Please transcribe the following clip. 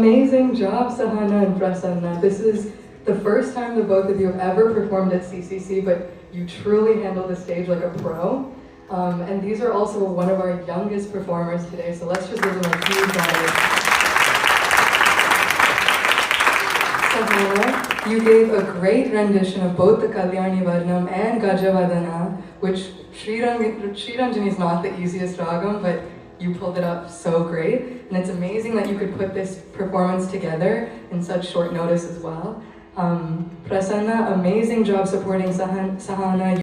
Amazing job, Sahana and Prasanna. This is the first time the both of you have ever performed at CCC, but you truly handled the stage like a pro. And these are also one of our youngest performers today, so let's just give them a huge round of applause. Sahana, you gave a great rendition of both the Kalyani Varnam and Gajavadana, which Sriranjani is not the easiest ragam, but you pulled it up so great. And it's amazing that you could put this performance together in such short notice as well. Prasanna, amazing job supporting Sahana.